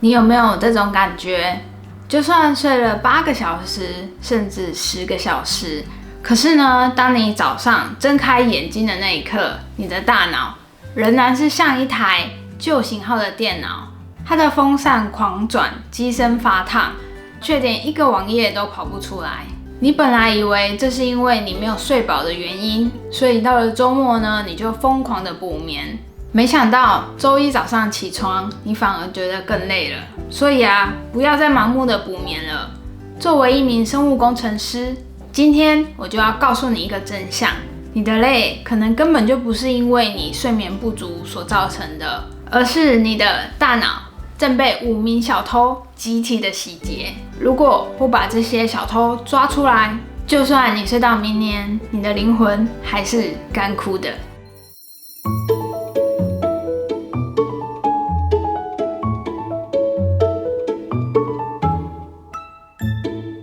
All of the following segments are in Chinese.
你有没有这种感觉？就算睡了8个小时，甚至10个小时，可是呢，当你早上睁开眼睛的那一刻，你的大脑仍然是像一台旧型号的电脑，它的风扇狂转，机身发烫，却连一个网页都跑不出来。你本来以为这是因为你没有睡饱的原因，所以到了周末呢，你就疯狂的补眠。没想到周一早上起床，你反而觉得更累了。所以不要再盲目的补眠了。作为一名生物工程师，今天我就要告诉你一个真相：你的累可能根本就不是因为你睡眠不足所造成的，而是你的大脑正被5名小偷集体的洗劫。如果不把这些小偷抓出来，就算你睡到明年，你的灵魂还是干枯的。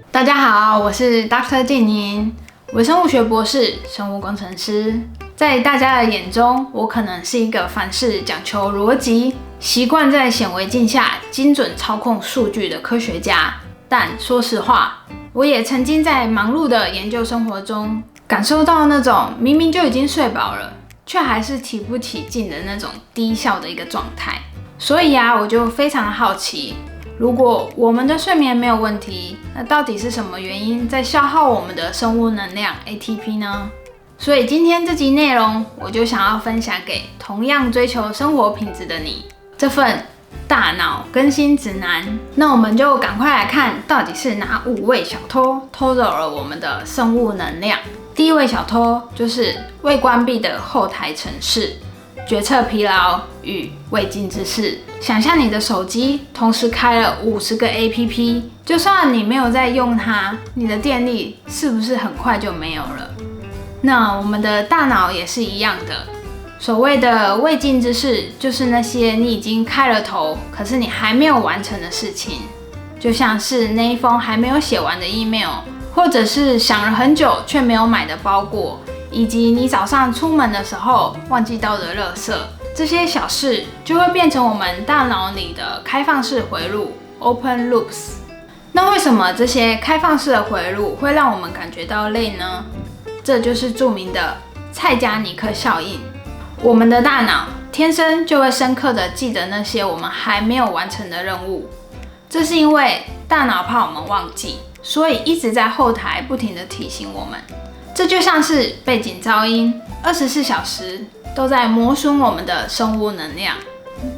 大家好，我是 Dr. 静宁，微生物学博士，生物工程师。在大家的眼中，我可能是一个凡事讲求逻辑，习惯在显微镜下精准操控数据的科学家。但说实话，我也曾经在忙碌的研究生活中，感受到那种明明就已经睡饱了，却还是提不起劲的那种低效的一个状态。所以我就非常好奇，如果我们的睡眠没有问题，那到底是什么原因在消耗我们的生物能量 ATP 呢？所以今天这集内容，我就想要分享给同样追求生活品质的你，这份大脑更新指南。那我们就赶快来看，到底是哪5位小偷偷走了我们的生物能量。第一位小偷就是未关闭的后台程式。决策疲劳与未尽之事。想象你的手机同时开了50个 APP， 就算你没有在用它，你的电力是不是很快就没有了？那我们的大脑也是一样的。所谓的未尽之事，就是那些你已经开了头，可是你还没有完成的事情，就像是那一封还没有写完的 email， 或者是想了很久却没有买的包裹，以及你早上出门的时候忘记倒的垃圾，这些小事就会变成我们大脑里的开放式回路 （open loops）。那为什么这些开放式的回路会让我们感觉到累呢？这就是著名的蔡加尼克效应。我们的大脑天生就会深刻地记得那些我们还没有完成的任务，这是因为大脑怕我们忘记，所以一直在后台不停地提醒我们。这就像是背景噪音，24小时都在磨损我们的生物能量。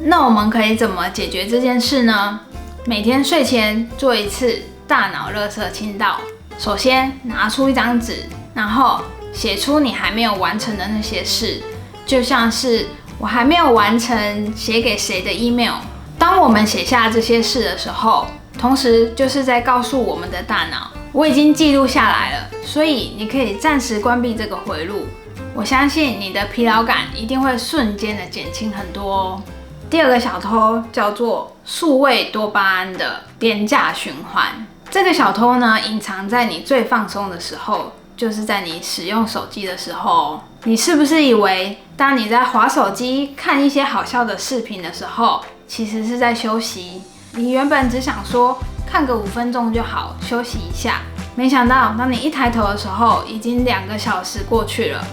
那我们可以怎么解决这件事呢？每天睡前做一次大脑垃圾清道。首先拿出一张纸，然后写出你还没有完成的那些事，就像是我还没有完成写给谁的 email。当我们写下这些事的时候，同时就是在告诉我们的大脑，我已经记录下来了，所以你可以暂时关闭这个回路。我相信你的疲劳感一定会瞬间的减轻很多哦。第二个小偷叫做数位多巴胺的廉价循环。这个小偷呢，隐藏在你最放松的时候，就是在你使用手机的时候。你是不是以为当你在滑手机看一些好笑的视频的时候，其实是在休息？你原本只想说看个5分钟就好，休息一下，没想到当你一抬头的时候，已经2个小时过去了。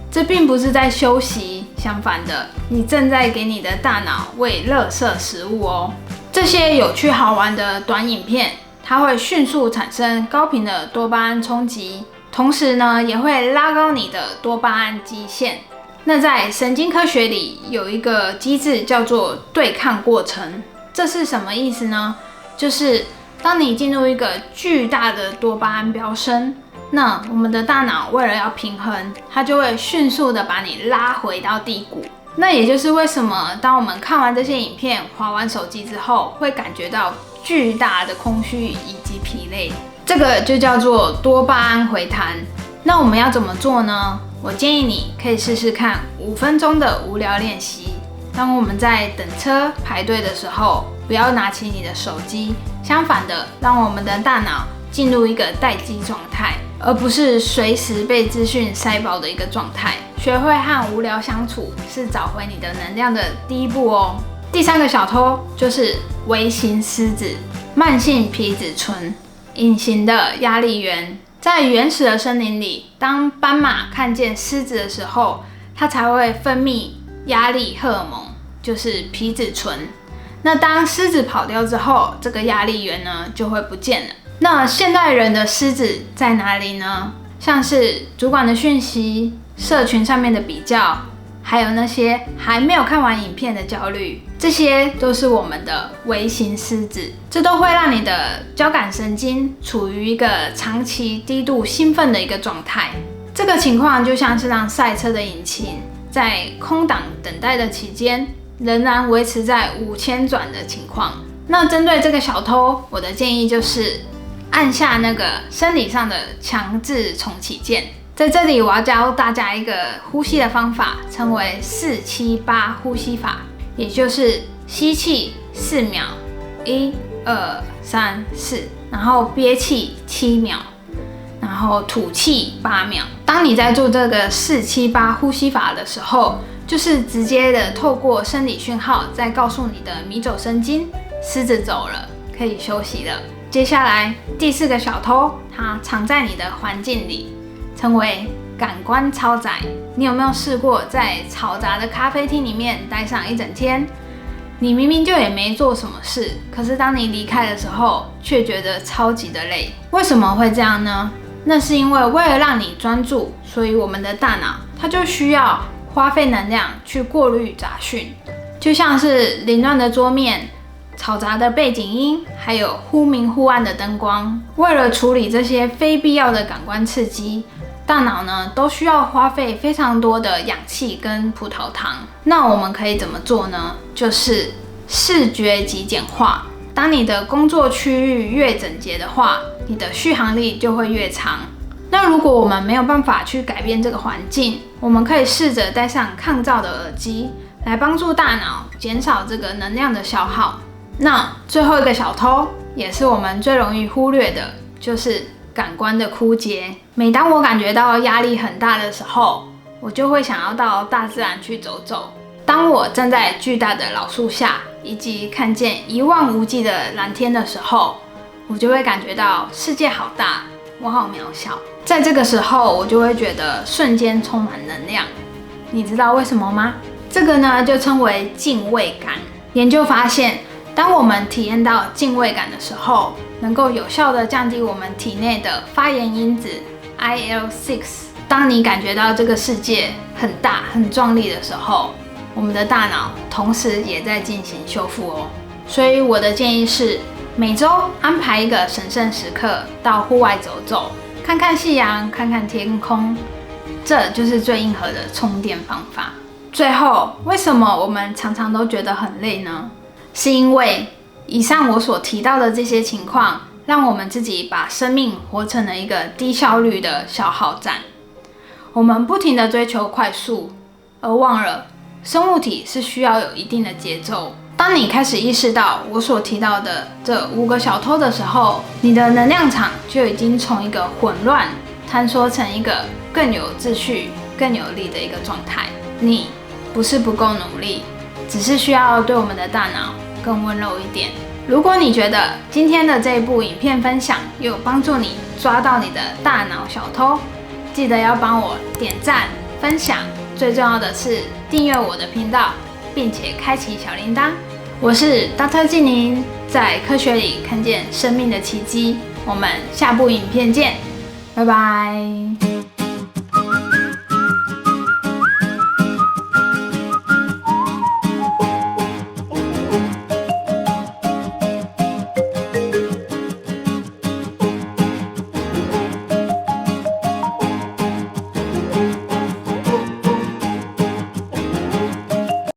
这并不是在休息，相反的，你正在给你的大脑喂垃圾食物哦。这些有趣好玩的短影片，它会迅速产生高频的多巴胺冲击，同时呢，也会拉高你的多巴胺基线。那在神经科学里有一个机制叫做对抗过程。这是什么意思呢？就是当你进入一个巨大的多巴胺飙升，那我们的大脑为了要平衡，它就会迅速的把你拉回到低谷。那也就是为什么当我们看完这些影片，滑完手机之后，会感觉到巨大的空虚以及疲累。这个就叫做多巴胺回弹。那我们要怎么做呢？我建议你可以试试看5分钟的无聊练习。当我们在等车排队的时候，不要拿起你的手机，相反的，让我们的大脑进入一个待机状态，而不是随时被资讯塞饱的一个状态。学会和无聊相处，是找回你的能量的第一步哦。第3个小偷就是微型狮子，慢性皮质醇，隐形的压力源。在原始的森林里，当斑马看见狮子的时候，它才会分泌压力荷尔蒙，就是皮质醇。那当狮子跑掉之后，这个压力源呢就会不见了。那现代人的狮子在哪里呢？像是主管的讯息、社群上面的比较，还有那些还没有看完影片的焦虑，这些都是我们的微型狮子。这都会让你的交感神经处于一个长期低度兴奋的一个状态。这个情况就像是让赛车的引擎在空档等待的期间，仍然维持在5000转的情况。那针对这个小偷，我的建议就是按下那个生理上的强制重启键。在这里，我要教大家一个呼吸的方法，称为4-7-8呼吸法，也就是吸气4秒，1、2、3、4，然后憋气7秒，然后吐气8秒。当你在做这个4-7-8呼吸法的时候，就是直接的透过生理讯号，在告诉你的迷走神经，狮子走了，可以休息了。接下来第4个小偷，它藏在你的环境里，称为感官超载。你有没有试过在嘈杂的咖啡厅里面待上一整天？你明明就也没做什么事，可是当你离开的时候，却觉得超级的累。为什么会这样呢？那是因为为了让你专注，所以我们的大脑它就需要花费能量去过滤杂讯，就像是凌乱的桌面、嘈杂的背景音，还有忽明忽暗的灯光。为了处理这些非必要的感官刺激，大脑呢都需要花费非常多的氧气跟葡萄糖。那我们可以怎么做呢？就是视觉极简化。当你的工作区域越整洁的话，你的续航力就会越长。那如果我们没有办法去改变这个环境，我们可以试着戴上抗噪的耳机，来帮助大脑减少这个能量的消耗。那最后一个小偷，也是我们最容易忽略的，就是感官的枯竭。每当我感觉到压力很大的时候，我就会想要到大自然去走走。当我站在巨大的老树下，以及看见一望无际的蓝天的时候，我就会感觉到世界好大，我好渺小。在这个时候，我就会觉得瞬间充满能量。你知道为什么吗？这个呢，就称为敬畏感。研究发现，当我们体验到敬畏感的时候，能够有效地降低我们体内的发炎因子 IL-6。当你感觉到这个世界很大、很壮丽的时候，我们的大脑同时也在进行修复哦。所以我的建议是，每周安排一个神圣时刻到户外走走，看看夕阳，看看天空，这就是最硬核的充电方法。最后，为什么我们常常都觉得很累呢？是因为以上我所提到的这些情况，让我们自己把生命活成了一个低效率的消耗战。我们不停地追求快速，而忘了生物体是需要有一定的节奏。当你开始意识到我所提到的这5个小偷的时候，你的能量场就已经从一个混乱坍缩成一个更有秩序、更有力的一个状态。你不是不够努力，只是需要对我们的大脑更温柔一点。如果你觉得今天的这一部影片分享有帮助你抓到你的大脑小偷，记得要帮我点赞、分享，最重要的是订阅我的频道，并且开启小铃铛。我是 Dr. 静宁，在科学里看见生命的奇迹。我们下部影片见，拜拜。